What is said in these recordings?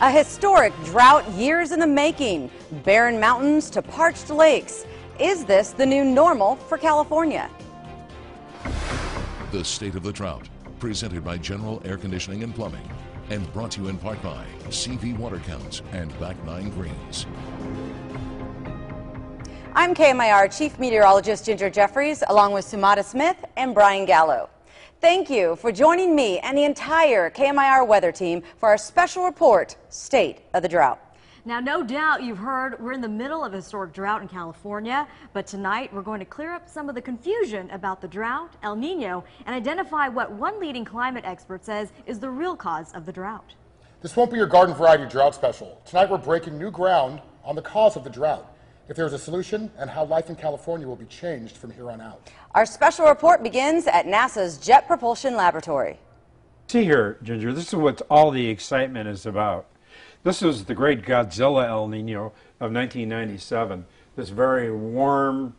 A historic drought years in the making, barren mountains to parched lakes. Is this the new normal for California? The State of the Drought, presented by General Air Conditioning and Plumbing, and brought to you in part by CV Water Counts and Back 9 Greens. I'm KMIR Chief Meteorologist Ginger Jeffries, along with Sumata Smith and Brian Gallo. Thank you for joining me and the entire KMIR weather team for our special report, State of the Drought. Now, no doubt you've heard we're in the middle of a historic drought in California, but tonight we're going to clear up some of the confusion about the drought, El Nino, and identify what one leading climate expert says is the real cause of the drought. This won't be your garden variety drought special. Tonight we're breaking new ground on the cause of the drought, if there's a solution, and how life in California will be changed from here on out. Our special report begins at NASA's Jet Propulsion Laboratory. See here, Ginger, this is what all the excitement is about. This is the great Godzilla El Nino of 1997, this very warm,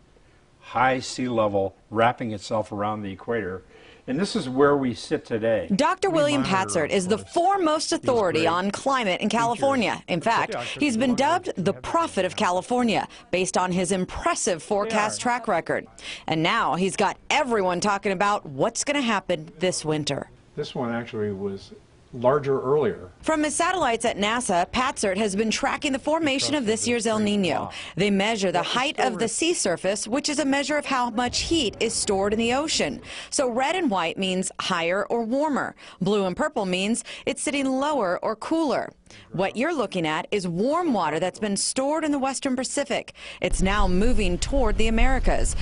high sea level wrapping itself around the equator. And this is where we sit today. Dr. William Patzert is the foremost authority on climate in California. In fact, he's been dubbed the prophet of California based on his impressive forecast track record. And now he's got everyone talking about what's going to happen this winter. This one actually was larger earlier. From his satellites at NASA, Patzert has been tracking the formation of this year's El Nino. They measure the height of the sea surface, which is a measure of how much heat is stored in the ocean. So red and white means higher or warmer. Blue and purple means it's sitting lower or cooler. What you're looking at is warm water that's been stored in the Western Pacific. It's now moving toward the Americas,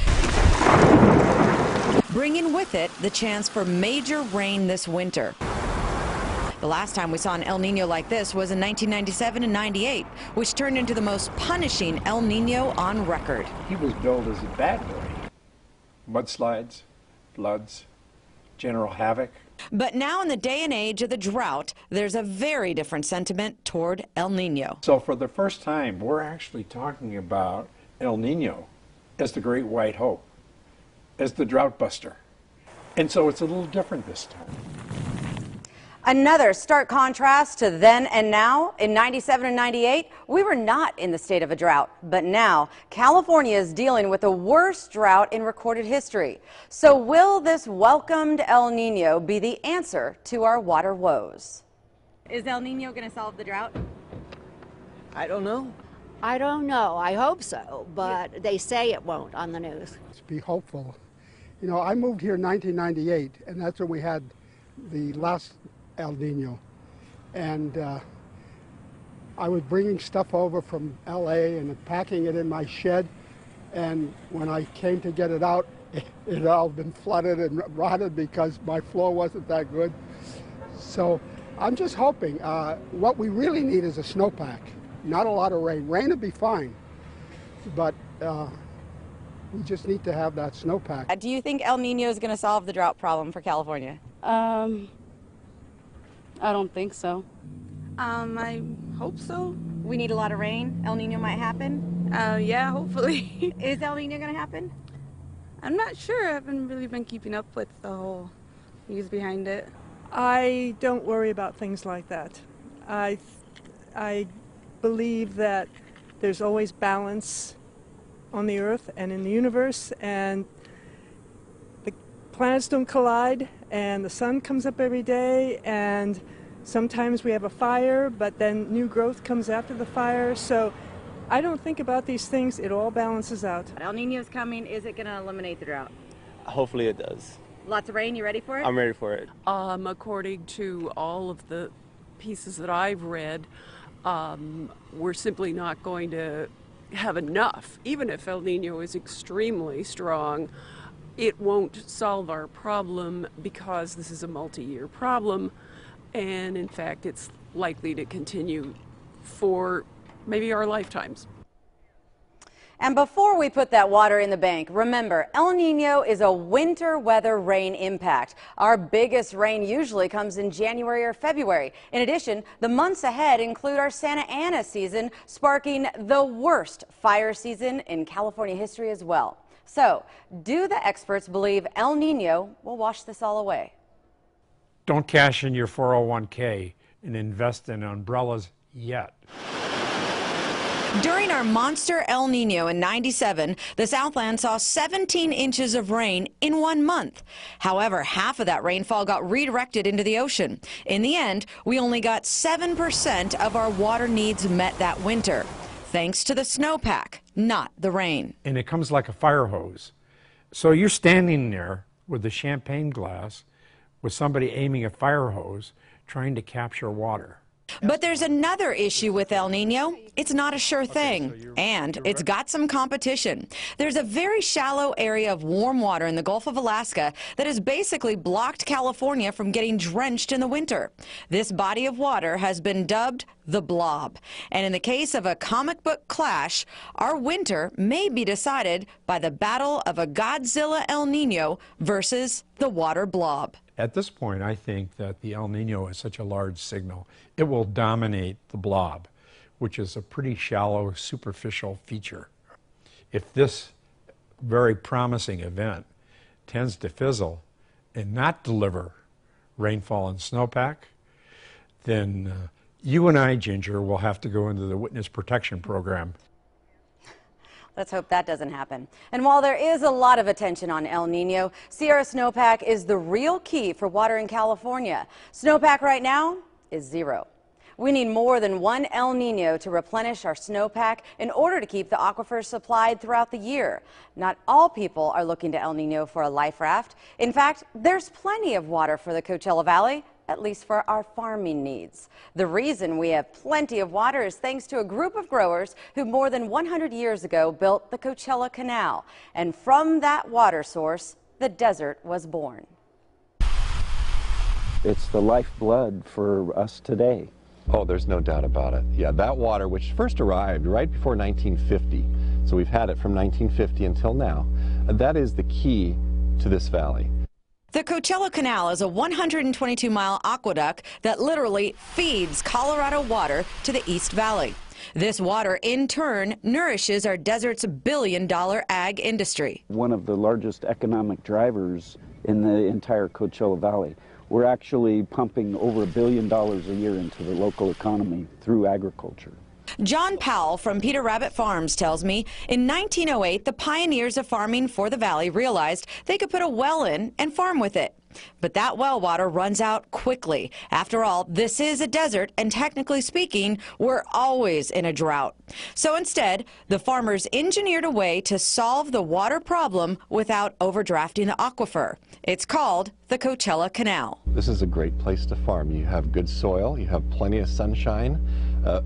bringing with it the chance for major rain this winter. The last time we saw an El Nino like this was in 1997 and 98, which turned into the most punishing El Nino on record. He was billed as a bad boy. Mudslides, floods, general havoc. But now in the day and age of the drought, there's a very different sentiment toward El Nino. So for the first time, we're actually talking about El Nino as the great white hope, as the drought buster. And so it's a little different this time. Another stark contrast to then and now. In 97 and 98, we were not in the state of a drought. But now, California is dealing with the worst drought in recorded history. So will this welcomed El Nino be the answer to our water woes? Is El Nino going to solve the drought? I don't know. I don't know. I hope so, but they say it won't on the news. Let's be hopeful. You know, I moved here in 1998, and that's when we had the last El Nino, and I was bringing stuff over from LA and packing it in my shed, and when I came to get it out, it had all been flooded and rotted because my floor wasn't that good. So I'm just hoping. What we really need is a snowpack, not a lot of rain. Rain would be fine, but we just need to have that snowpack. Do you think El Nino is going to solve the drought problem for California? I don't think so. I hope so. We need a lot of rain. El Nino might happen? Yeah, hopefully. Is El Nino going to happen? I'm not sure. I haven't really been keeping up with the whole news behind it. I don't worry about things like that. I believe that there's always balance on the Earth and in the universe, and the planets don't collide, and the sun comes up every day, and sometimes we have a fire, but then new growth comes after the fire. So I don't think about these things. It all balances out. El Nino's coming. Is it going to eliminate the drought? Hopefully it does. Lots of rain. You ready for it? I'm ready for it. According to all of the pieces that I've read, we're simply not going to have enough. Even if El Nino is extremely strong, it won't solve our problem because this is a multi-year problem, and in fact it's likely to continue for maybe our lifetimes. And before we put that water in the bank, remember, El Nino is a winter weather rain impact. Our biggest rain usually comes in January or February. In addition, the months ahead include our Santa Ana season, sparking the worst fire season in California history as well. So, do the experts believe El Nino will wash this all away? Don't cash in your 401k and invest in umbrellas yet. During our monster El Nino in '97, the Southland saw 17 inches of rain in 1 month. However, half of that rainfall got redirected into the ocean. In the end, we only got 7% of our water needs met that winter, thanks to the snowpack, not the rain. And it comes like a fire hose. So you're standing there with the champagne glass with somebody aiming a fire hose trying to capture water. But there's another issue with El Nino. It's not a sure thing, and it's got some competition. There's a very shallow area of warm water in the Gulf of Alaska that has basically blocked California from getting drenched in the winter. This body of water has been dubbed the Blob. And in the case of a comic book clash, our winter may be decided by the battle of a Godzilla El Nino versus the water blob. At this point, I think that the El Nino is such a large signal, it will dominate the blob, which is a pretty shallow, superficial feature. If this very promising event tends to fizzle and not deliver rainfall and snowpack, then you and I, Ginger, will have to go into the witness protection program. Let's hope that doesn't happen. And while there is a lot of attention on El Nino, Sierra snowpack is the real key for water in California. Snowpack right now is 0. We need more than 1 El Nino to replenish our snowpack in order to keep the aquifers supplied throughout the year. Not all people are looking to El Nino for a life raft. In fact, there's plenty of water for the Coachella Valley, at least for our farming needs. The reason we have plenty of water is thanks to a group of growers who more than 100 years ago built the Coachella Canal. And from that water source, the desert was born. It's the lifeblood for us today. Oh, there's no doubt about it. Yeah, that water, which first arrived right before 1950, so we've had it from 1950 until now, that is the key to this valley. The Coachella Canal is a 122-mile aqueduct that literally feeds Colorado water to the East Valley. This water, in turn, nourishes our desert's billion-dollar ag industry. One of the largest economic drivers in the entire Coachella Valley. We're actually pumping over $1 billion a year into the local economy through agriculture. John Powell from Peter Rabbit Farms tells me in 1908, the pioneers of farming for the valley realized they could put a well in and farm with it. But that well water runs out quickly. After all, this is a desert, and technically speaking, we're always in a drought. So instead, the farmers engineered a way to solve the water problem without overdrafting the aquifer. It's called the Coachella Canal. This is a great place to farm. You have good soil, you have plenty of sunshine,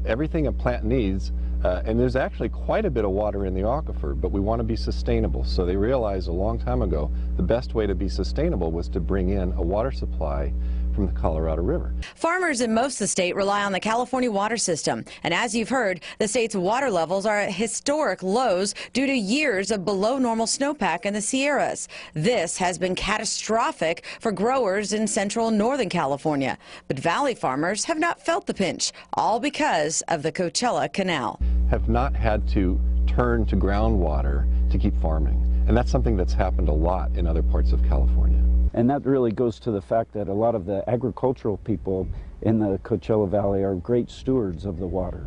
everything a plant needs, and there's actually quite a bit of water in the aquifer, but we want to be sustainable. So they realized a long time ago the best way to be sustainable was to bring in a water supply from the Colorado River. Farmers in most of the state rely on the California water system, and as you've heard, the state's water levels are at historic lows due to years of below normal snowpack in the Sierras. This has been catastrophic for growers in central and northern California, but valley farmers have not felt the pinch, all because of the Coachella Canal. Have not had to turn to groundwater to keep farming, and that's something that's happened a lot in other parts of California. And that really goes to the fact that a lot of the agricultural people in the Coachella Valley are great stewards of the water.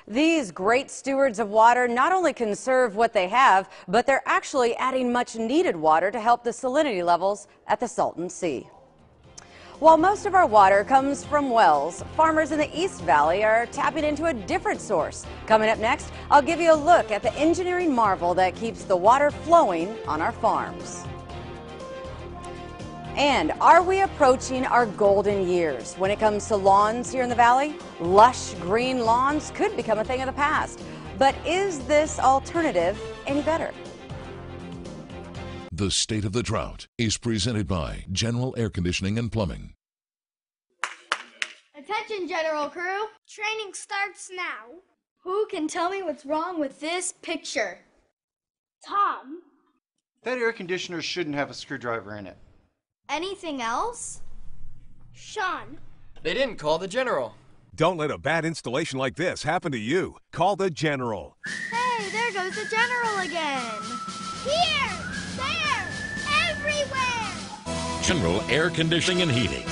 These great stewards of water not only conserve what they have, but they're actually adding much needed water to help the salinity levels at the Salton Sea. While most of our water comes from wells, farmers in the East Valley are tapping into a different source. Coming up next, I'll give you a look at the engineering marvel that keeps the water flowing on our farms. And are we approaching our golden years when it comes to lawns here in the valley? Lush green lawns could become a thing of the past. But is this alternative any better? The State of the Drought is presented by General Air Conditioning and Plumbing. Attention, General Crew. Training starts now. Who can tell me what's wrong with this picture? Tom. That air conditioner shouldn't have a screwdriver in it. Anything else? Sean. They didn't call the General. Don't let a bad installation like this happen to you. Call the General. Hey, there goes the General again. Here, there, everywhere. General Air Conditioning and Heating.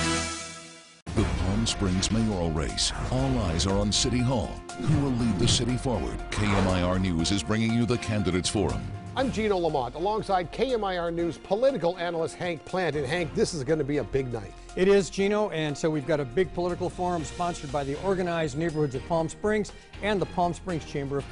The Palm Palm Springs mayoral race. All eyes are on City Hall. Who will lead the city forward? KMIR News is bringing you the Candidates Forum. I'm Gino Lamont, alongside KMIR News political analyst Hank Plant. And Hank, this is going to be a big night. It is, Gino, and so we've got a big political forum sponsored by the Organized Neighborhoods of Palm Springs and the Palm Springs Chamber of